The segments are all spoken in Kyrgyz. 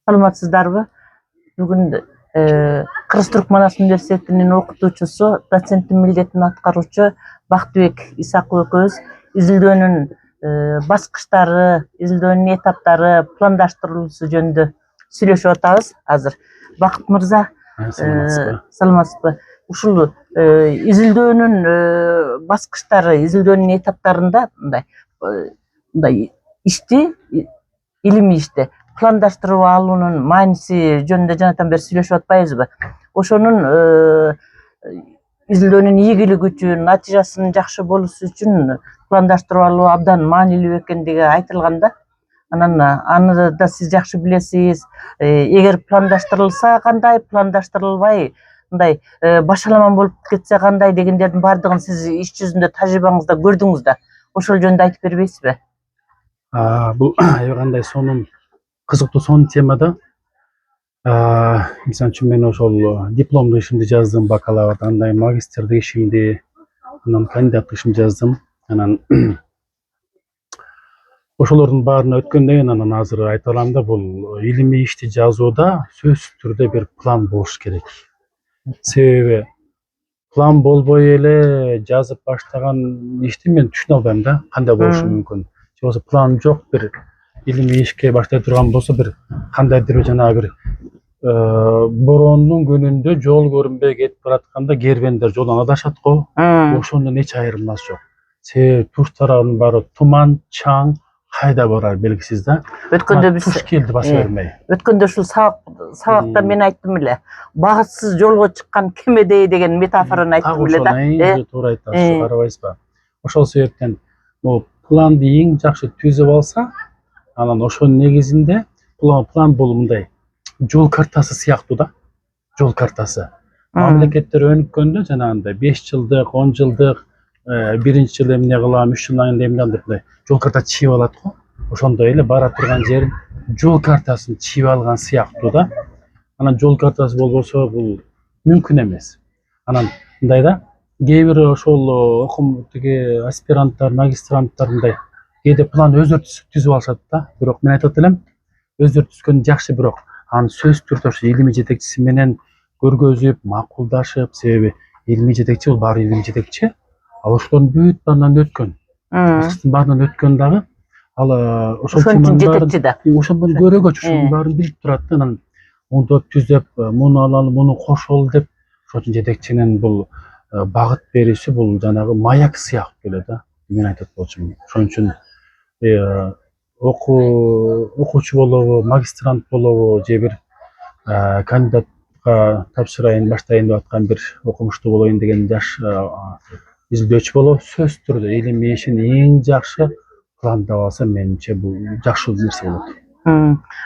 Саламатсыздарбы? Бүгүн Кыргыз Түркманас университетинин окутуучусу, доценттин милдетин аткаруучу Бактыбек Исаков экөөбүз изилдөөнүн баскычтары, изилдөөнүн этаптары, пландаштырылуусу жөнүндө сүйлөшүп атабыз азыр. Бакыт мырза, саламатсызбы? Ушул изилдөөнүн баскычтары, изилдөөнүн этаптарында мындай ишти, илимий ишти пландаштырып алуунун мааниси жөнүндө жанатан бери сүйлөшүп атпайбызбы? Ошонун изилдөөнүн ийгилиги үчүн, натыйжасынын жакшы болуусу үчүн пландаштырып алуу абдан маанилүү экендиги айтылганда, анан аны да сиз жакшы билесиз. Эгер пландаштырылса кандай, пландаштырылбай мындай башаламан болуп кетсе кандай дегендердин баардыгын сиз иш жүзүндө тажрыйбаңызда көрдүңүз да. Ошол жөнүндө айтып бербейсизби? Бул аябай кандай сонун кызыктуу темада. Мисалы үчүн мен ошол дипломдук ишимди жаздым, бакалаврда, андай магистрдик ишимди, анан кандидаттык ишимди жаздым. Анан ошолордун баарын өткөндөн кийин анан азыр айта алам да, бул илимий ишти жазууда сөзсүз түрдө бир план болуш керек. Себеби план болбой эле жазып баштаган ишти мен түшүнө албайм да, кандай болушу мүмкүн. Же болбосо план жок, бир илимий ишке баштай турган болсо, бир кандайдыр жанагы бир бороондун күнүндө жол көрүнбөй кетип баратканда кербендер жолдон адашат го. Ошондон эч айырмасы жок. Себеби туш тарабынын баары туман, чаң, кайда барар белгисиз да. Өткөндө биз туш келди баса бермей. Өткөндө ушул сабакта мен айттым эле. Багытсыз жолго чыккан кемедей деген метафораны айттым эле да. Туура айтасыз, карабайсызбы? Ошол себептен бул планды эң жакшы түзүп алса, анан ошонун негизинде план бул мындай жол картасы сыяктуу да. Жол картасы. Мамлекеттер өнүккөндө жанагындай 5 жылдык, 10 жылдык, биринчи жылы эмне кылам, 3 жылдан кийин эмне кылам деп мындай жол картасы чийип алат го. Ошондой эле бара турган жерин жол картасын чийип алган сыяктуу да. Анан жол картасы болбосо бул мүмкүн эмес. Анан мындай да, кээ бир ошол окумдуги аспиранттар, магистранттар мындай кээде план өздөрү түзүп алышат да. Бирок мен айтып атам, өздөрү түзгөн жакшы, бирок аны сөзсүз түрдө ошо илимий жетекчиси менен көргөзүп, макулдашып, себеби илимий жетекчи бул баары илимий жетекчи. Ал ошолордун бүт баарынан өткөн. Баскычтын баарынан өткөн дагы. Ал ошол теманын жетекчи да. Ошондон көрөгөч, ошонун баарын билип турат да. Анан оңдоп түзөп, муну алалы, муну кошолу деп, ошол үчүн жетекчинин бул багыт бериши бул жанагы маяк сыяктуу эле да. Мен айтат болчумун. Ошон үчүн окуучу болобу, магистрант болобу, же бир кандидатка тапшырайын, баштайын деп аткан бир окумуштуу болоюн деген жаш изилдөөчү болобу, сөзсүз түрдө илимий ишин эң жакшы пландап алса, менимче бул жакшы нерсе болот.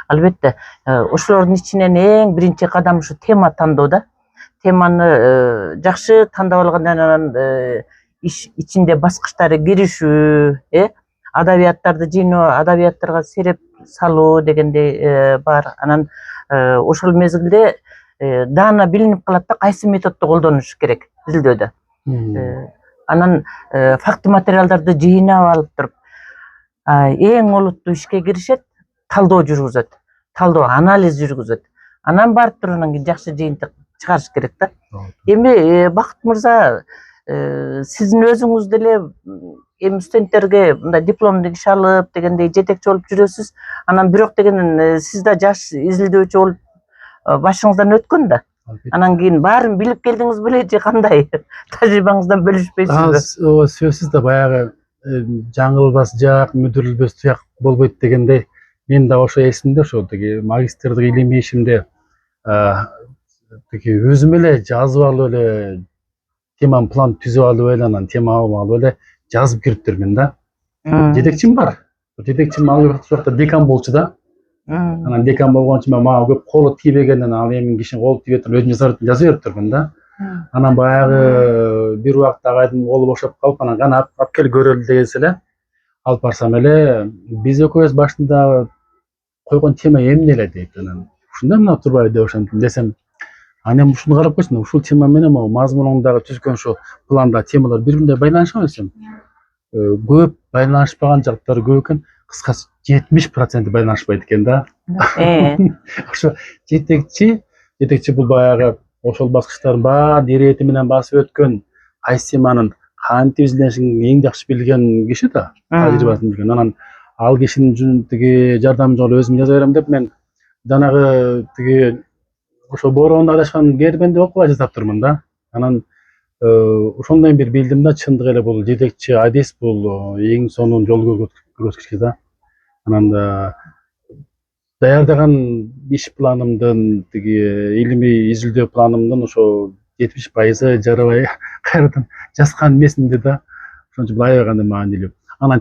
Албетте, ошолордун ичинен эң биринчи кадам ушу тема тандоо да. Теманы жакшы тандап алгандан анан иш ичинде баскычтары киришүү, адабияттарды жыйноо, адабияттарга сереп салуу дегендей бар. Анан ошол мезгилде даана билинип калат да, кайсы методду колдонуш керек изилдөөдө. Анан факты материалдарды жыйнап алып туруп, эң олуттуу ишке киришет, талдоо жүргүзөт, талдоо, анализ жүргүзөт. Анан барып туруп анан кийин жакшы жыйынтык чыгарыш керек да. Эми Бакыт мырза, сиздин өзүңүз деле эми студенттерге мындай дипломдук иш алып дегендей жетекчи болуп жүрөсүз. Анан бирок деген сиз да жаш изилдөөчү болуп башыңыздан өткөн да. Анан кийин баарын билип келдиңиз беле же кандай? Тажрыйбаңыздан бөлүшпөйсүзбү? Ооба, сөзсүз да баягы жаңылбас жак, мүдүрүлбөс туяк болбойт дегендей, мен да ошо эсимде, ошо тиги магистрдик илимий ишимде тиги өзүм эле жазып алып эле, теманы план түзүп алып эле, анан тема алып эле жазып кириптирмин да. Жетекчим бар. Жетекчим ал жакта декан болчу да. Анан декан болгон үчүн мага көп колу тийбегенден ал эми кишинин колу тийбей туруп өзүм жазып бериптирмин да. Анан баягы бир убакыт агайдын колу бошоп калып, анан кана алып кел көрөлү дегенсе эле алып барсам эле, биз экөөбүз башында койгон тема эмне эле дейт. Анан ушундай мына турбайбы деп ошентип десем, анан ушуну карап койчу, ушул тема менен могу мазмунуңдагы түзгөн ошо планда темалар бири-бирине байланышабы десем, көп байланышпаган жактары көп экен. Кыскасы 70% байланышпайт экен да. Ошо жетекчи бул баягы ошол баскычтардын баарын ирети менен басып өткөн, кайсы теманын кантип изилдешин эң жакшы билген киши да, тажрыйбасын билген. Анан ал кишинин тиги жардамы жолу өзүм жаза берем деп мен жанагы тиги ошо бороондо адашкан кербенди окуп жасап турмун да. Анан ошондон бери билдим да, чындык эле бул жетекчи адис бул эң сонун жол көрсөткүчү да. Анан даярдаган иш планымдын, тиги илимий изилдөө планымдын ошо 70% жарабай кайрадан жазган эмесмди да. Ошон үчүн бул аябай маанилүү. Анан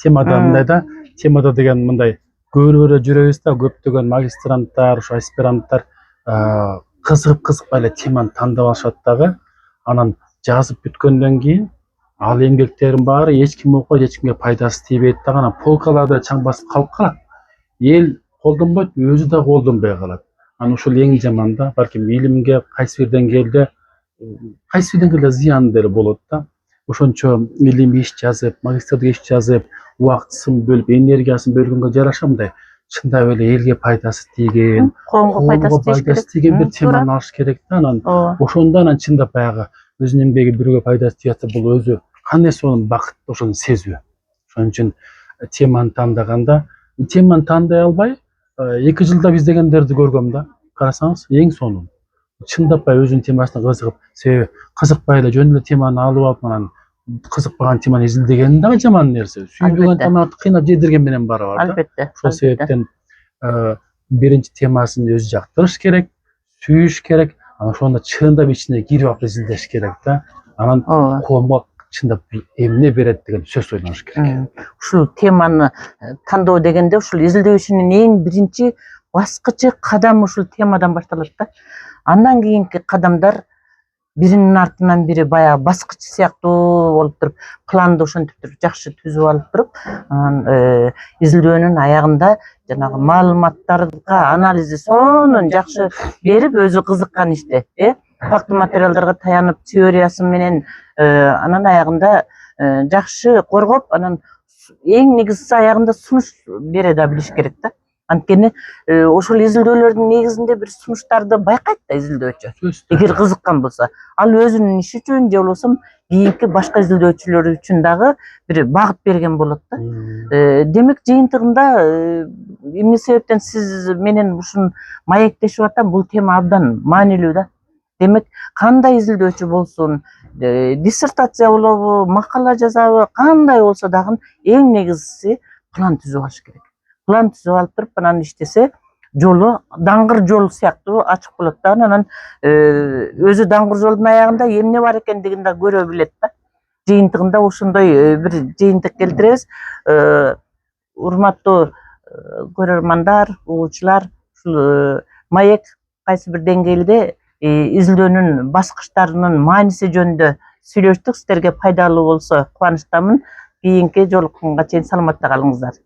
темада мындай да, темада деген мындай көрө жүрөбүз да, көптөгөн магистранттар, ошо аспиранттар кызыгып эле теманы тандап алышат дагы. Анан жазып бүткөндөн кийин ал эмгектердин баары эч ким окубайт, эч кимге пайдасы тийбейт дагы. Анан полкаларда чаң басып калып калат. Эл колдонбойт, өзү да колдонбой калат. Анан ушул эң жаман да. Балким илимге кайсы бир деңгээлде зыян деле болот да. Ошончо илимий иш жазып, магистрлык иш жазып, убактысын бөлүп, энергиясын бөлгөнгө жараша мындай чындап эле элге пайдасы тийген, коомго пайдасы тийген бир теманы алыш керек да. Анан ошондо анан чындап баягы өзүнүн эмгеги бирөөгө пайдасы тиятса, бул өзү кандай сонун бакыт, ошону сезүү. Ошон үчүн теманы тандаганда, теманы тандай албай 2 жылдап издегендерди көргөм да. Карасаңыз, эң сонун. Чындап өзүнүн темасына кызыгып, себеби кызыкпай эле жөн эле теманы алып алып, анан кызыкпаган теманы изилдеген дагы жаман нерсе. Сүйбөгөн тамакты кыйнап жедирген менен бара бар да. Албетте. Ошол себептен биринчи темасын өзү жактырыш керек, сүйүш керек, анан ошондо чындап ичине кирип алып изилдеш керек да. Анан коомго чындап эмне берет деген сөз ойлоныш керек. Ушул теманы тандоо дегенде ушул изилдөөчүнүн эң биринчи баскычы, кадам ушул темадан башталат да. Андан кийинки кадамдар биринин артынан бири баягы баскыч сыяктуу болуп туруп, планды ошентип туруп жакшы түзүп алып туруп, анан изилдөөнүн аягында жанагы маалыматтарга анализи сонун жакшы берип, өзү кызыккан иште, фактылуу материалдарга таянып, теориясы менен анан аягында жакшы коргоп, анан эң негизгиси аягында сунуш бере да билиш керек да. Анткени ошол изилдөөлөрдүн негизинде бир сунуштарды байкайт да изилдөөчү. Эгер кызыккан болсо, ал өзүнүн иши үчүн же болбосо кийинки башка изилдөөчүлөр үчүн дагы бир багыт берген болот да. Демек жыйынтыгында эмне себептен сиз менен ушун маектешип атам, бул тема абдан маанилүү да. Демек кандай изилдөөчү болсун, диссертация болобу, макала жазабы, кандай болсо дагы эң негизгиси план түзүп алыш керек. План түзүп алып туруп, анан иштесе, жолу даңгыр жол сыяктуу ачык болот да. Анан өзү даңгыр жолдун аягында эмне бар экендигин да көрө билет да. Жыйынтыгында ошондой бир жыйынтык келтиребиз. Урматтуу көрөрмандар, угуучулар, ушул маек кайсы бир деңгээлде изилдөөнүн баскычтарынын мааниси жөнүндө сүйлөштүк. Сиздерге пайдалуу болсо кубанычтамын. Кийинки жолукканга чейин саламатта калыңыздар.